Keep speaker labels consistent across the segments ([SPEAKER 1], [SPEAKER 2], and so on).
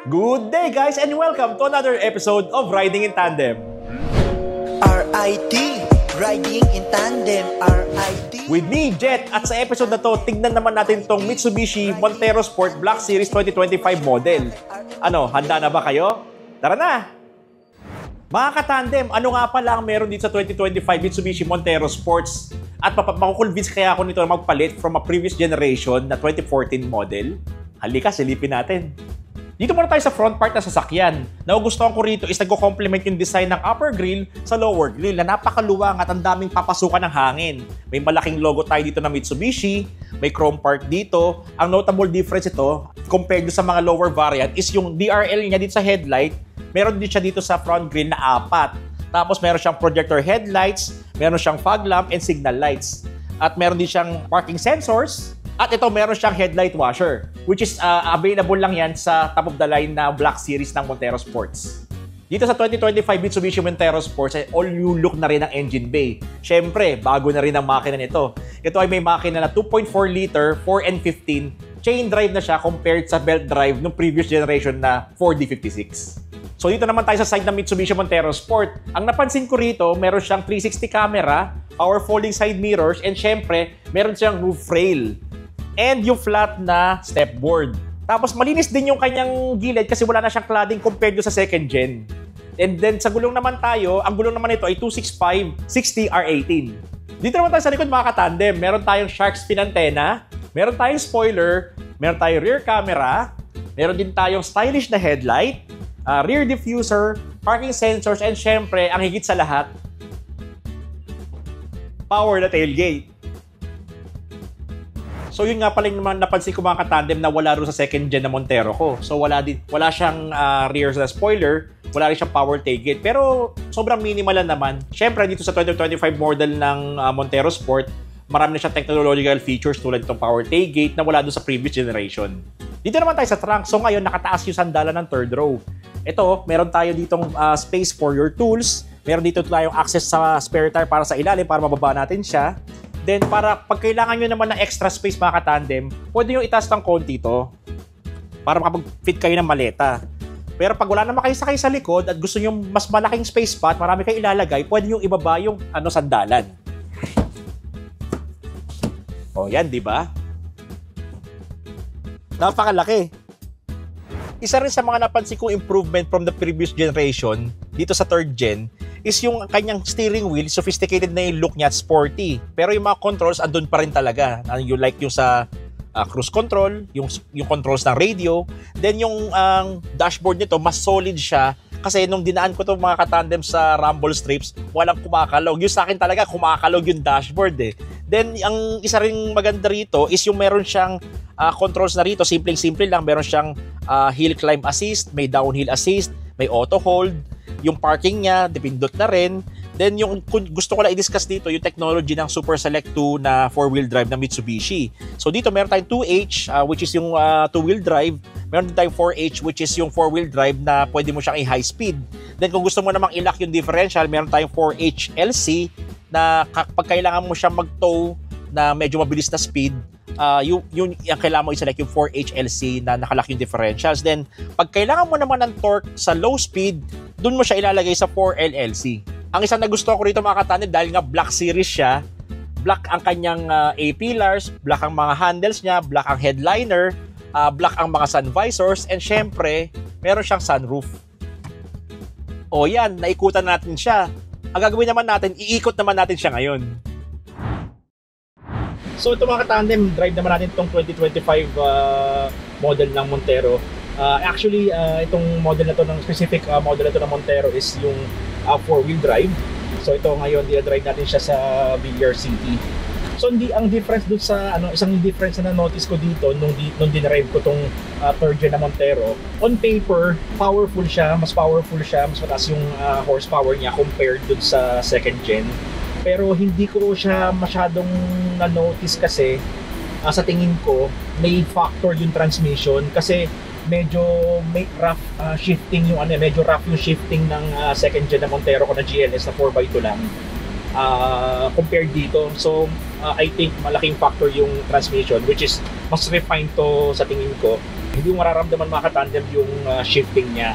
[SPEAKER 1] Good day guys and welcome to another episode of Riding in Tandem.
[SPEAKER 2] RIT, Riding in Tandem, RIT.
[SPEAKER 1] With me, Jet, at sa episode na to, tignan naman natin tong Mitsubishi Montero Sport Black Series 2025 model. Ano, handa na ba kayo? Tara na! Mga katandem, ano nga pala ang meron dito sa 2025 Mitsubishi Montero Sports? At makukonvince kaya ako nito na magpalit from a previous generation na 2014 model? Halika, silipin natin. Dito muna tayo sa front part ng sasakyan. Nagugustuhan ko rito is nagko-complement yung design ng upper grille sa lower grille na napakaluwang at ang daming papasukan ng hangin. May malaking logo tayo dito ng Mitsubishi, may chrome part dito. Ang notable difference ito compared sa mga lower variant is yung DRL niya dito sa headlight. Meron din siya dito sa front grille na 4. Tapos meron siyang projector headlights, meron siyang fog lamp and signal lights. At meron din siyang parking sensors. At ito, meron siyang headlight washer, which is available lang yan sa top of the line na Black Series ng Montero Sports. Dito sa 2025 Mitsubishi Montero Sports, ay all new look na rin ang engine bay. Siyempre, bago na rin ang makina nito. Ito ay may makina na 2.4 liter, 4N15, chain drive na siya compared sa belt drive ng previous generation na 4D56. So dito naman tayo sa side ng Mitsubishi Montero Sport. Ang napansin ko rito, meron siyang 360 camera, power folding side mirrors, and syempre, meron siyang roof rail. And yung flat na stepboard. Tapos malinis din yung kanyang gilid kasi wala na siyang cladding compared sa second gen. And then sa gulong naman tayo, ang gulong naman ito ay 265/60R18. Dito naman tayo sa likod mga katandem. Meron tayong shark fin antenna, meron tayong spoiler, meron tayong rear camera, meron din tayong stylish na headlight, rear diffuser, parking sensors, and syempre, ang higit sa lahat, power na tailgate. So yun nga pala yung napansin ko mga katandem na wala rin sa second gen na Montero ko. So wala siyang rear na spoiler, wala rin siyang power tailgate. Pero sobrang minimal lang naman. Syempre dito sa 2025 model ng Montero Sport, marami na siyang technological features tulad itong power tailgate na wala doon sa previous generation. Dito naman tayo sa trunk. So ngayon nakataas yung sandalan ng third row. Ito, meron tayo ditong space for your tools. Meron dito tayong access sa spare tire para sa ilalim para mababa natin siya. Then, para pag kailangan nyo naman ng extra space mga katandem, pwede nyo itaas ng konti ito para makapag-fit kayo ng maleta. Pero pag wala naman kayo sakay sa likod at gusto nyo mas malaking space spot, marami kayo ilalagay, pwede nyo ibaba yung sandalan. O, yan, di ba? Napakalaki. Isa rin sa mga napansin kong improvement from the previous generation, dito sa third gen, is yung kanyang steering wheel, sophisticated na yung look niya at sporty. Pero yung mga controls, andun pa rin talaga. You like yung sa cruise control, yung controls ng radio. Then yung dashboard nito, mas solid siya. Kasi nung dinaan ko itong mga katandem sa rumble strips, walang kumakalog. Yung sa akin talaga, kumakalog yung dashboard eh. Then, ang isa rin maganda rito is yung meron siyang controls na rito. Simpleng-simple lang. Meron siyang hill climb assist, may downhill assist, may auto hold. Yung parking niya, dipindot na rin. Then yung gusto ko lang i-discuss dito, yung technology ng Super Select 2 na 4-wheel drive ng Mitsubishi. So dito meron tayong 2H, which is yung 2-wheel drive. Meron din tayong 4H, which is yung 4-wheel drive na pwede mo siyang i-high speed. Then kung gusto mo namang i-lock yung differential, meron tayong 4H LC na pag kailangan mo siyang mag-tow na medyo mabilis na speed, yung kailangan mo i-select yung 4HLC na nakalock yung differentials. Then, pag kailangan mo naman ng torque sa low speed, dun mo siya ilalagay sa 4LLC. Ang isang nagustuhan ko rito mga katandem, dahil nga Black Series siya, black ang kanyang A-pillars, black ang mga handles niya, black ang headliner, black ang mga sun visors, and syempre, meron siyang sunroof. O yan, naikutan natin siya. Ang gagawin naman natin, iikot naman natin siya ngayon. So ito mga katandem, drive naman natin itong 2025 model ng Montero. Actually, itong model na to, ng specific model na to ng Montero is yung 4-wheel drive. So ito ngayon, dinadrive natin siya sa Villar City. So ang difference dun sa isang difference na notice ko dito nung dinrive ko tong third gen na Montero, on paper, powerful siya, mas mataas yung horsepower niya compared dun sa second gen. Pero hindi ko siya masyadong na-notice kasi sa tingin ko may factor yung transmission kasi medyo may rough shifting yung medyo rough yung shifting ng second gen na Montero ko na GLS na 4x2 lang compared dito. So I think malaking factor yung transmission, which is mas refined to sa tingin ko.
[SPEAKER 3] Hindi mo mararamdaman mga katandem yung shifting niya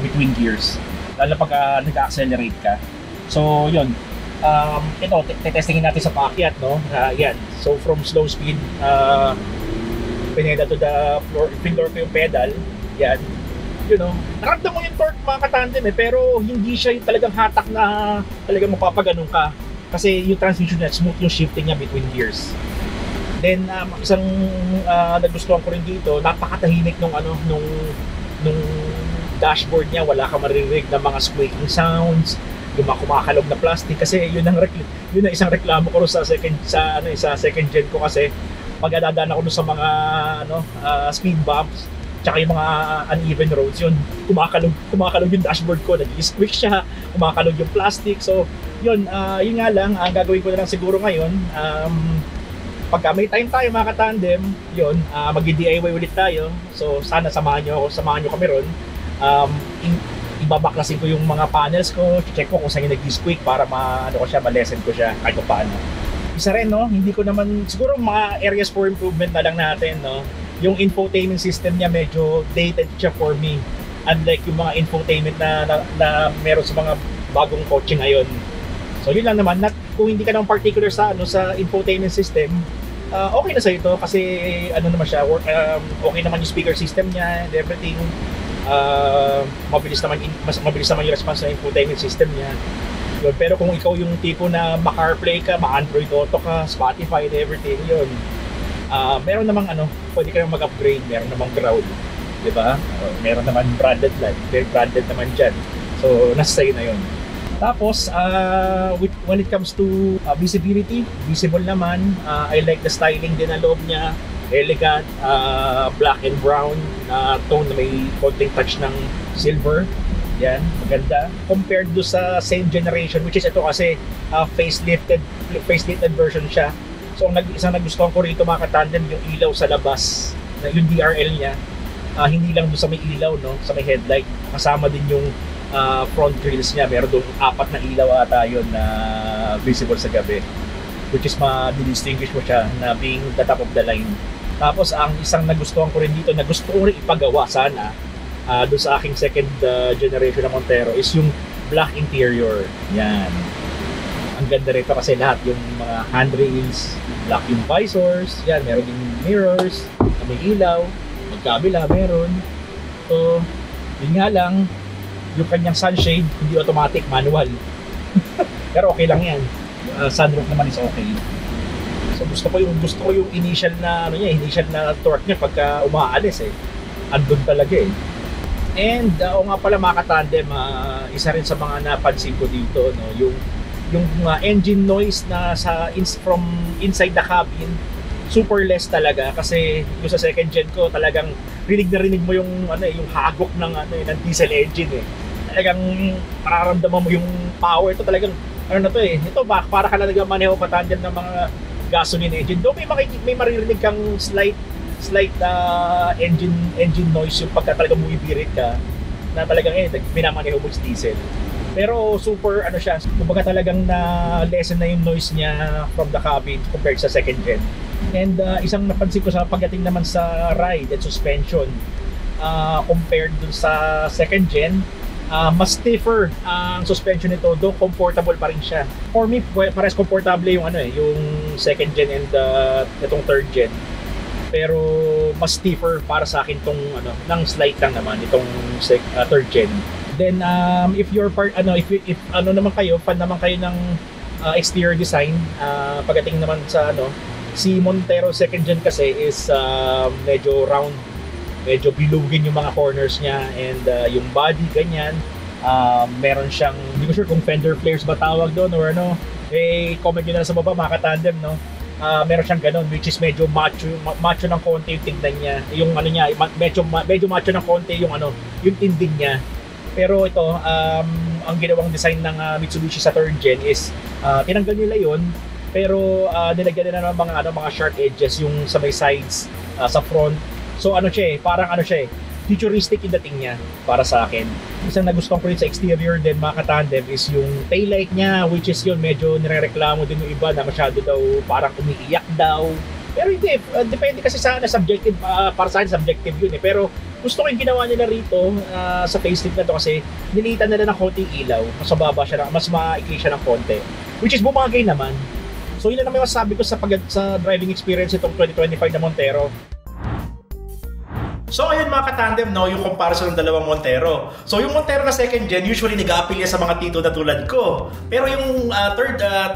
[SPEAKER 3] between gears. Lalo pag nag-accelerate ka. So, yun. Ito, testingin natin sa paakyat, no? Yan. So, from slow speed, pinedal to the floor, pinloor ko yung pedal. Yan. You know, nakaramdam mo yung torque mga katandem pero hindi siya yung talagang hatak na talagang mapapaganon ka. Kasi yung transmission niya, smooth yung shifting niya between gears. Then isang nagustuhan ko rin dito, napakatahimik nung dashboard niya, wala ka maririnig ng mga squeaking sounds, yung mga kumakalog na plastic kasi yun ang isang reklamo ko sa second gen ko kasi pag dadaan ako sa mga speed bumps tsaka yung mga uneven roads, yun kumakalog yung dashboard ko, nag-squeak siya, kumakalog yung plastic. So yun nga lang, ang gagawin ko na lang siguro ngayon, pagka may time tayo mga katandem, yun, mag-DIY ulit tayo. So sana samahan nyo kami ron. Ibabaklasin ko yung mga panels ko, check ko kung saan yung nag-squeak para ma-lessen ko siya kahit paano. Isa rin, no, hindi ko naman, siguro mga areas for improvement na lang natin, no. Yung infotainment system niya medyo dated siya for me. Unlike yung mga infotainment na meron sa mga bagong kotse ngayon. So yun lang naman, kung hindi ka naman particular sa infotainment system, okay na sa ito kasi naman siya, okay naman yung speaker system niya and everything. Mabilis naman yung response ng infotainment system niya. Yun. Pero kung ikaw yung tipo na ma-CarPlay ka, ma-Android Auto ka, Spotify and everything, yun. Meron namang pwede ka naman mag-upgrade, meron namang ground, di ba? Meron naman branded naman dyan. So nasa sa'yo na yun. Tapos, when it comes to visibility, visible naman. I like the styling din ng loob niya. Elegant, black and brown tone na may konting touch ng silver. Yan, maganda. Compared do sa same generation, which is ito kasi facelifted version siya. So, isang nagustuhan ko rito mga katandem, yung ilaw sa labas, yung DRL niya. Hindi lang doon sa may ilaw, no, sa may headlight. Kasama din yung front grills niya, meron doon 4 na ilaw ata yun na visible sa gabi, which is ma-distinguish mo siya na being the top of the line. Tapos ang isang nagustuhan ko rin dito, na gusto ko rin ipagawa sana doon sa aking second generation na Montero, is yung black interior. Yan, ang ganda rito kasi lahat yung mga handrails, black yung visors, yan, meron din mirrors, may ilaw, magkabila meron. So yun nga lang, yung kanyang sunshade, hindi automatic, manual. Pero okay lang yan. Sunroof naman is okay. So gusto ko yung initial na torque niya pagka umaalis andun talaga And o nga pala mga katandem, isa rin sa mga napansin ko dito, no, yung engine noise na from inside the cabin, super less talaga kasi yung sa second gen ko talagang rinig mo yung yung hagok ng ng diesel engine Talagang mararamdaman mo yung power. Ito talagang ito para ka na nagmamaneho katandem ng mga gasoline engine. Though may maririnig kang slight engine noise yung pagka talagang bumibirit ka na talagang minamaneho mo yung diesel. Pero super siya, kumbaga talagang na lessen na yung noise niya from the cabin compared sa second gen. And isang napansin ko sa pagdating naman sa ride and suspension, compared dun sa second gen, mas stiffer ang suspension nito, though comfortable pa rin siya. For me, parehas comfortable yung yung second gen and itong third gen. Pero mas stiffer para sa akin tong ng slight lang naman itong third gen. Then if you're if naman kayo, fan naman kayo ng exterior design, pagdating naman sa si Montero second gen kasi is medyo round, medyo bilugin yung mga corners niya and yung body ganyan. Meron siyang, hindi ko sure kung fender flares ba tawag doon or comment nyo na sa baba mga katandem, no. Meron siyang ganun, which is medyo macho ng konti yung tingnan niya, yung niya, medyo macho ng konti yung yung tindig niya. Pero ito, ang ginawang design ng Mitsubishi sa third gen is tinanggal nila yun, pero nilagyan nila ng mga sharp edges yung sa may sides, sa front. So parang futuristic yung dating niya para sa akin. Isang nagustuhan ko rin sa exterior din mga katandem is yung taillight niya, which is yun medyo nirereklamo din yung iba na masyado daw parang umiiyak daw Pero hindi, depende kasi sa subjective, para sa akin subjective yun eh. Pero gusto ko yung ginawa nila rito sa facelift na to kasi nilitan nila ng konting ilaw, mas mababa siya, mas maikli siya ng konti. Which is bumagay naman. So yun na naman masasabi ko sa driving experience itong 2025 na Montero.
[SPEAKER 1] So ayun mga katandem, no, yung comparison ng dalawang Montero. So yung Montero na second gen, usually nag-a-appeal sa mga tito na tulad ko. Pero yung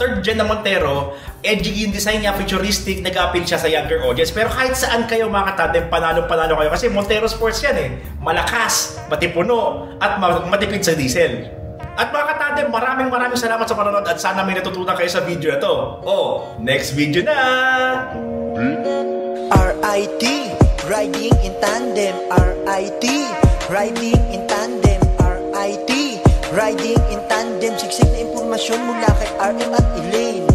[SPEAKER 1] third gen na Montero, edgy yung design niya, futuristic, nag-a-appeal siya sa younger audience. Pero kahit saan kayo mga katandem, panalo-panalo kayo. Kasi Montero Sports yan eh. Malakas, matipuno, at matipid sa diesel. At mga katandem, maraming salamat sa panonood at sana may natutunan kayo sa video na to. Oh, next video na!
[SPEAKER 2] RIT, riding in tandem. RIT, riding in tandem. RIT, riding in tandem. Siksik na impormasyon mula kay RM at Elaine.